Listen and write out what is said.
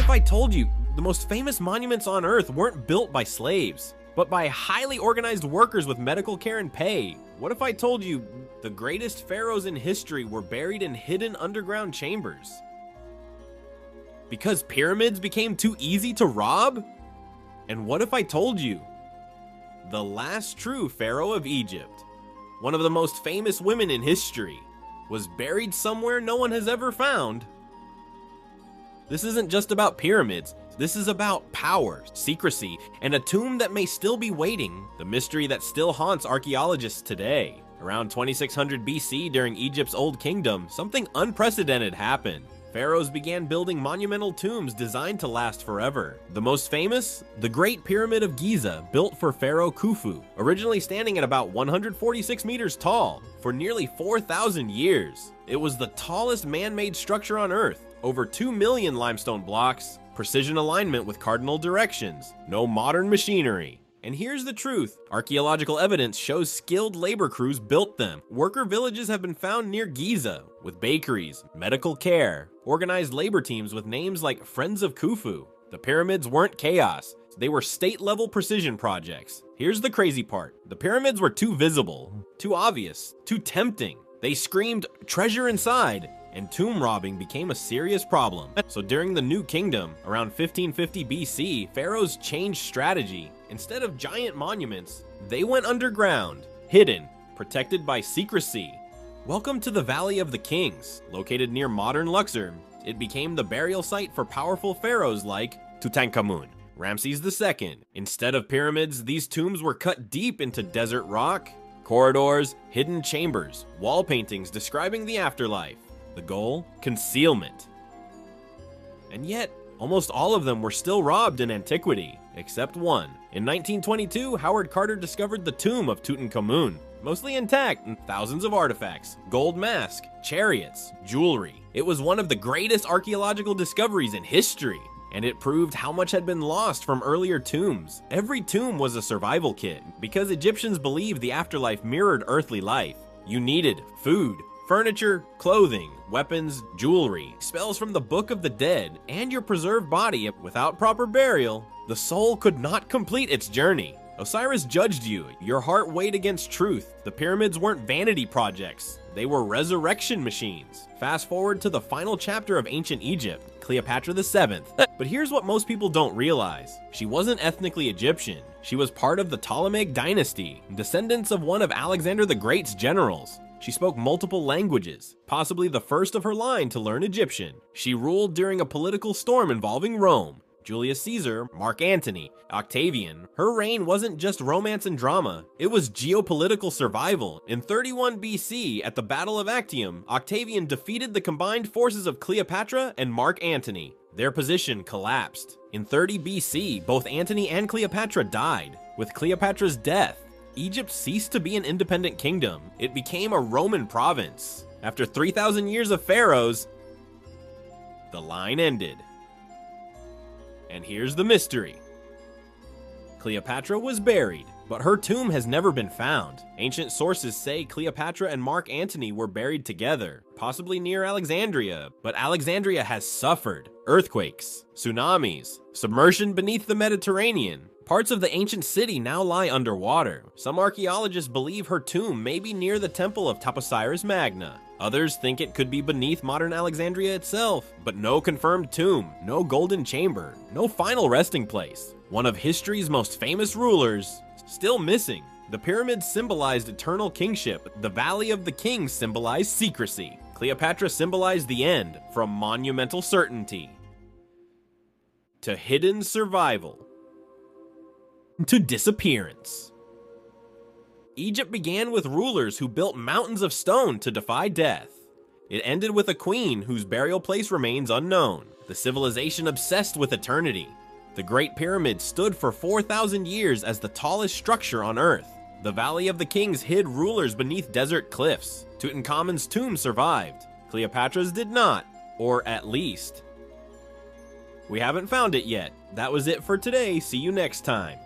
if I told you the most famous monuments on Earth weren't built by slaves, but by highly organized workers with medical care and pay? What if I told you the greatest pharaohs in history were buried in hidden underground chambers? Because pyramids became too easy to rob? And what if I told you the last true pharaoh of Egypt, one of the most famous women in history, was buried somewhere no one has ever found? This isn't just about pyramids. This is about power, secrecy, and a tomb that may still be waiting, the mystery that still haunts archaeologists today. Around 2600 BC, during Egypt's Old Kingdom, something unprecedented happened. Pharaohs began building monumental tombs designed to last forever. The most famous? The Great Pyramid of Giza, built for Pharaoh Khufu, originally standing at about 146 meters tall. For nearly 4,000 years, it was the tallest man-made structure on Earth. Over 2 million limestone blocks, precision alignment with cardinal directions, no modern machinery. And here's the truth, archaeological evidence shows skilled labor crews built them. Worker villages have been found near Giza, with bakeries, medical care, organized labor teams with names like Friends of Khufu. The pyramids weren't chaos, they were state-level precision projects. Here's the crazy part, the pyramids were too visible, too obvious, too tempting. They screamed, "Treasure inside!" and tomb robbing became a serious problem. So during the New Kingdom, around 1550 BC, pharaohs changed strategy. Instead of giant monuments, they went underground, hidden, protected by secrecy. Welcome to the Valley of the Kings. Located near modern Luxor, it became the burial site for powerful pharaohs like Tutankhamun, Ramses II. Instead of pyramids, these tombs were cut deep into desert rock, corridors, hidden chambers, wall paintings describing the afterlife. The goal? Concealment. And yet, almost all of them were still robbed in antiquity, except one. In 1922, Howard Carter discovered the tomb of Tutankhamun, mostly intact and thousands of artifacts, gold mask, chariots, jewelry. It was one of the greatest archaeological discoveries in history, and it proved how much had been lost from earlier tombs. Every tomb was a survival kit, because Egyptians believed the afterlife mirrored earthly life. You needed food, furniture, clothing, weapons, jewelry, spells from the Book of the Dead, and your preserved body. Without proper burial, the soul could not complete its journey. Osiris judged you. Your heart weighed against truth. The pyramids weren't vanity projects. They were resurrection machines. Fast forward to the final chapter of ancient Egypt, Cleopatra VII. But here's what most people don't realize. She wasn't ethnically Egyptian. She was part of the Ptolemaic dynasty, descendants of one of Alexander the Great's generals. She spoke multiple languages, possibly the first of her line to learn Egyptian. She ruled during a political storm involving Rome. Julius Caesar, Mark Antony, Octavian. Her reign wasn't just romance and drama, it was geopolitical survival. In 31 BC, at the Battle of Actium, Octavian defeated the combined forces of Cleopatra and Mark Antony. Their position collapsed. In 30 BC, both Antony and Cleopatra died. With Cleopatra's death, Egypt ceased to be an independent kingdom. It became a Roman province. After 3,000 years of pharaohs, the line ended. And here's the mystery. Cleopatra was buried, but her tomb has never been found. Ancient sources say Cleopatra and Mark Antony were buried together, possibly near Alexandria, but Alexandria has suffered earthquakes, tsunamis, submersion beneath the Mediterranean. Parts of the ancient city now lie underwater. Some archaeologists believe her tomb may be near the temple of Taposiris Magna. Others think it could be beneath modern Alexandria itself, but no confirmed tomb, no golden chamber, no final resting place. One of history's most famous rulers, still missing. The pyramids symbolized eternal kingship. The Valley of the Kings symbolized secrecy. Cleopatra symbolized the end, from monumental certainty to hidden survival to disappearance. Egypt began with rulers who built mountains of stone to defy death. It ended with a queen whose burial place remains unknown. The civilization obsessed with eternity. The Great Pyramid stood for 4,000 years as the tallest structure on Earth. The Valley of the Kings hid rulers beneath desert cliffs. Tutankhamun's tomb survived. Cleopatra's did not, or at least. We haven't found it yet. That was it for today. See you next time.